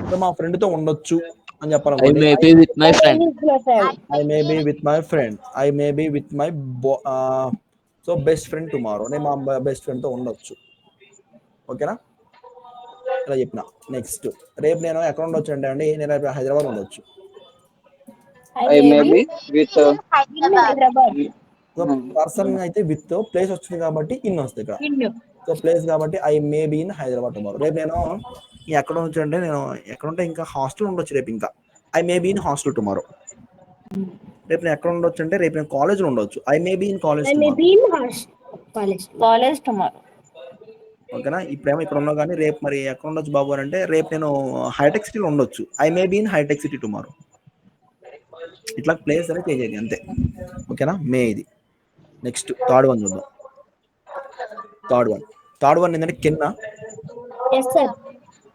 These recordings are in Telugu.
సో మా ఫ్రెండ్ తో ఉండొచ్చు అని I చెప్పాలనుకోండి. may be with my friend. I may be with my friend. I may be with my so best friend tomorrow. నేను మా బెస్ట్ ఫ్రెండ్ తో ఉండొచ్చు. ఓకేనా? ఇలా చెప్పిన. నెక్స్ట్ రేపు నేను ఎక్కడ ఉండొచ్చు అంటే అండి, నేను రేపు హైదరాబాద్ ఉండొచ్చు. I may be with Hyderabad. So person అయితే విత్, ప్లేస్ వచ్చింది కాబట్టి ఇన్ వస్తుంది ఇక్కడ. సో ప్లేస్ కాబట్టి I may be in Hyderabad tomorrow. రేపు నేను ఎక్కడ ఉండొచ్చు అంటే, నేను ఎక్కడ ఉంటే ఇంకా హాస్టల్ ఉండొచ్చు రేపు. ఇంకా I may be in hostel tomorrow. రేపు నేను ఎక్కడ ఉండొచ్చు అంటే, రేపు నేను కాలేజ్లో ఉండొచ్చు. I may be in college college tomorrow. ఓకేనా? ఇప్పుడేమో ఇక్కడ ఉన్నావు కానీ రేపు మరి ఎక్కడ ఉండొచ్చు బాబు అని అంటే, రేపు నేను హైటెక్ సిటీలో ఉండొచ్చు. ఐ మే బీ ఇన్ హైటెక్ సిటీ టుమారో. ఇట్లా ప్లేస్ అనేది చేంజ్ అయ్యింది అంతే. ఓకేనా? మే ఇది. నెక్స్ట్ థర్డ్ వన్ చూద్దాం. థర్డ్ వన్ ఏంటంటే కెన్నా.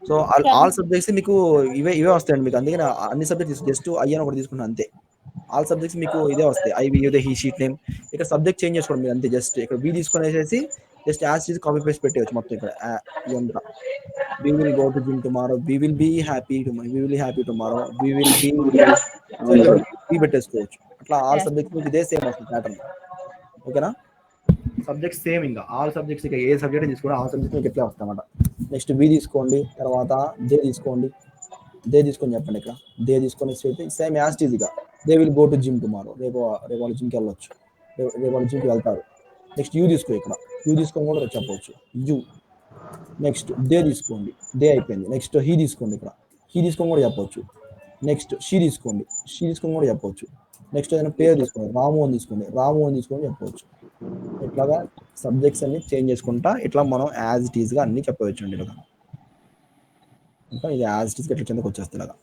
సో ఆల్ సబ్జెక్ట్స్ మీకు ఇవే వస్తాయండి మీకు. అందుకే అన్ని సబ్జెక్ట్స్ జస్ట్ ఐ అని ఒకటి తీసుకున్నాను అంతే. ఆల్ సబ్జెక్ట్స్ మీకు ఇదే వస్తాయి. I we he sheet name. ఇక్కడ సబ్జెక్ట్ చేంజ్ చేసుకోండి మీరు అంతే. జస్ట్ ఇక్కడ వి తీసుకునేసేసి just as is copy paste పెట్టేయచ్చు మొత్తం. ఇక్కడ ఇదంతా we will go to gym tomorrow, we will be happy tomorrow, we will happy tomorrow, we will be. So ఇక్కడ వి పెట్టేసుకోవచ్చు. అట్లా ఆల్ సబ్జెక్ట్స్ మీకు ఇదే సేమ్ వస్తుంది ప్యాటర్న్. ఓకేనా? Subjects same. ఇంకా ఆల్ సబ్జెక్ట్స్ ఇక ఏ సబ్జెక్ట్ తీసుకోండి ఆల్ సబ్జెక్ట్స్ మీకు ఎట్లా వస్తాయన్నమాట. నెక్స్ట్ వి తీసుకోండి, తర్వాత దే తీసుకోండి. దే తీసుకొని చెప్పండి. ఇక్కడ దే తీసుకొని సేమ్ యాజ్ ఈజ్ ఇక they will go to gym tomorrow. రేపు వాళ్ళు జిమ్కి వెళ్ళొచ్చు. రేపు వాళ్ళు జిమ్కి వెళ్తారు. నెక్స్ట్ యూ తీసుకో. ఇక్కడ యూ తీసుకొని కూడా చెప్పవచ్చు. యూ. నెక్స్ట్ దే తీసుకోండి. దే అయిపోయింది. నెక్స్ట్ హీ తీసుకోండి. ఇక్కడ హీ తీసుకొని కూడా చెప్పవచ్చు. నెక్స్ట్ షీ తీసుకోండి. షీ తీసుకొని కూడా చెప్పవచ్చు. నెక్స్ట్ ఏదైనా పేరు తీసుకోండి. రాము అని తీసుకోండి. రాము అని తీసుకొని చెప్పవచ్చు. ఇట్లాగా సబ్జెక్ట్స్ అన్ని చేంజ్ చేసుకుంటా ఇట్లా మనం యాజ్ ఇట్ ఈస్గా అన్ని చెప్పవచ్చు అండి. ఇలాగా ఇంకా ఇది యాజ్ ఇట్ ఈస్గా ఇట్లా కిందకి వచ్చేస్తుంది. ఇలాగా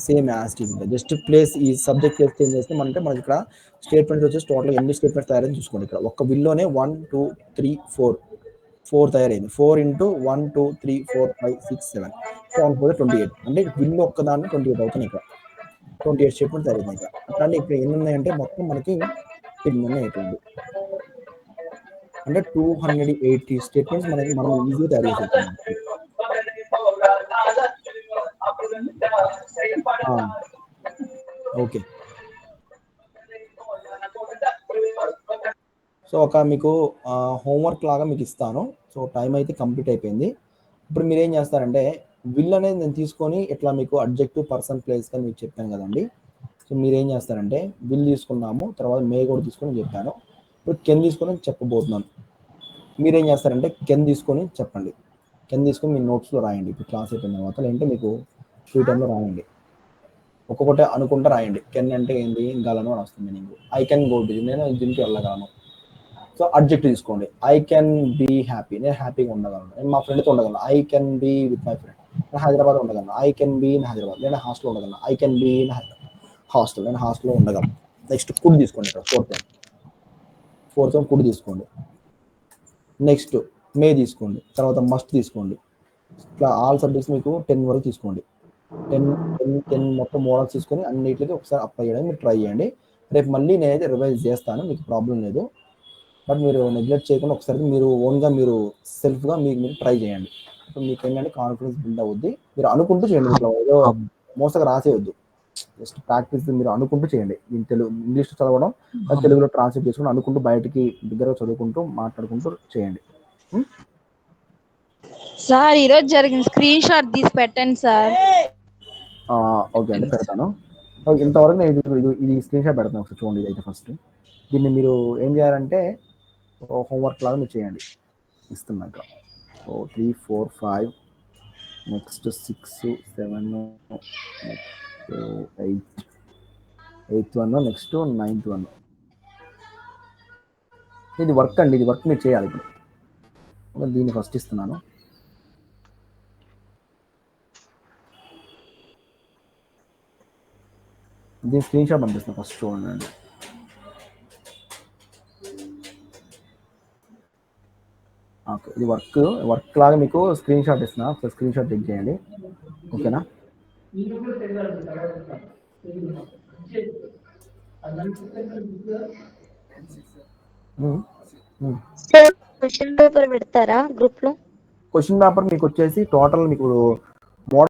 సేమ్ యాజ్ ఇట్ ఈస్గా జస్ట్ ప్లేస్ ఈ సబ్జెక్ట్ ప్లేస్ చేంజ్ చేస్తే మనకి ఇక్కడ స్టేట్మెంట్స్ వచ్చేసి టోటల్ ఎన్ని స్టేట్మెంట్స్ తయారైంది చూసుకోండి. ఇక్కడ ఒక్క బిల్లోనే 1 2 3 4 తయారైంది. 4 into 1 2 3 4 5 6 7 7 4 28. అంటే బిల్లు ఒక్కదాన్ని 28 అవుతుంది. ఇక్కడ 28 స్టేట్మెంట్ తయారైంది. ఇక్కడ అట్లాంటి ఇక్కడ ఎన్ని ఉన్నాయంటే మొత్తం మనకి 10 ఉన్నాయి. ఇటువంటి అంటే 280 స్టేట్మెంట్స్ మనం ఈజీగా తయారు చేసేస్తాం. ఓకే. సో ఒక మీకు హోంవర్క్ లాగా మీకు ఇస్తాను. సో టైం అయితే కంప్లీట్ అయిపోయింది. ఇప్పుడు మీరు ఏం చేస్తారంటే, విల్ అనేది నేను తీసుకొని ఇట్లా మీకు అడ్జెక్టివ్, పర్సన్, ప్లేస్ అని మీకు చెప్పాను కదండి. సో మీరు ఏం చేస్తారంటే, విల్ తీసుకున్నాము, తర్వాత మే కూడా తీసుకొని చెప్పాను. ఇప్పుడు కెన్ తీసుకొని చెప్పబోతున్నాను. మీరేం చేస్తారంటే కెన్ తీసుకొని చెప్పండి. కెన్ తీసుకొని మీ నోట్స్లో రాయండి. ఇప్పుడు క్లాస్ అయిపోయిన తర్వాత లేదంటే మీకు ఫ్రీ టైంలో రాయండి. ఒక్కొక్కటి అనుకుంటా రాయండి. కెన్ అంటే ఏంటి, గలను అని వస్తుంది నీకు. I can go to gym, నేను జిమ్కి వెళ్ళగలను. సో అడ్జెక్టివ్ తీసుకోండి. ఐ కెన్ బీ హ్యాపీ, నేను హ్యాపీగా ఉండగలను. నేను మా ఫ్రెండ్తో ఉండగలను. I can be with my friend. నేను హైదరాబాద్ ఉండగలను. I can be in Hyderabad. నేను హాస్టల్లో ఉండగలను. I can be in hostel. నేను హాస్టల్లో ఉండగలను. నెక్స్ట్ కుడ్ తీసుకోండి. ఇక్కడ ఫోర్త్ వన్ కుడ్ తీసుకోండి. నెక్స్ట్ మే తీసుకోండి. తర్వాత మస్ట్ తీసుకోండి. ఇట్లా ఆల్ సబ్జెక్ట్స్ మీకు 10 వరకు తీసుకోండి. 10 మొత్తం మోడల్స్ తీసుకొని అన్నిటికీ ఒకసారి అప్లై చేయడానికి మీరు ట్రై చేయండి. రేపు మళ్ళీ నేనైతే రివైజ్ చేస్తాను, మీకు ప్రాబ్లం లేదు. బట్ మీరు నెగ్లెక్ట్ చేయకుండా ఒకసారి మీరు ఓన్గా మీరు సెల్ఫ్గా మీరు ట్రై చేయండి. ఇప్పుడు మీకు ఏంటంటే కాన్ఫిడెన్స్ బిల్డ్ అవుద్ది. మీరు అనుకుంటూ చేయండి. ఇట్లా ఏదో మోసగా రాసేయద్దు. జస్ట్ ప్రాక్టీస్ మీరు అనుకుంటూ చేయండి. నేను ఇంగ్లీష్ చదవడం, తెలుగులో ట్రాన్స్లేట్ చేసుకుని అనుకుంటూ బయటికి దగ్గర చదువుకుంటూ మాట్లాడుకుంటూ చేయండి. సార్ ఈరోజు జరిగిన స్క్రీన్ షాట్ తీసి పెట్టండి సార్. ఓకే అండి, పెడతాను. ఇంతవరకు నేను ఇది స్క్రీన్ షాట్ పెడతాను. ఒకసారి చూడండి. అయితే ఫస్ట్ దీన్ని మీరు ఏం చేయాలంటే హోంవర్క్ లాగా మీరు చేయండి. ఇస్తున్నాక 3 4 5 next 6 7 8th one, next 9th one. ఇది వర్క్ అండి. ఇది వర్క్ మీరు చేయాలి. ఇప్పుడు దీన్ని ఫస్ట్ ఇస్తున్నాను. దీని స్క్రీన్ షాట్ పంపిస్తాను. ఫస్ట్ చూడండి. ఓకే, ఇది వర్క్ లాగా మీకు స్క్రీన్ షాట్ ఇస్తున్నా. ఒకసారి స్క్రీన్ షాట్ చెక్ చేయండి. ఓకేనా? క్వశ్చన్ పేపర్ పెడతారా గ్రూప్ లో? క్వశ్చన్ పేపర్ మీకు వచ్చేసి టోటల్ మీకు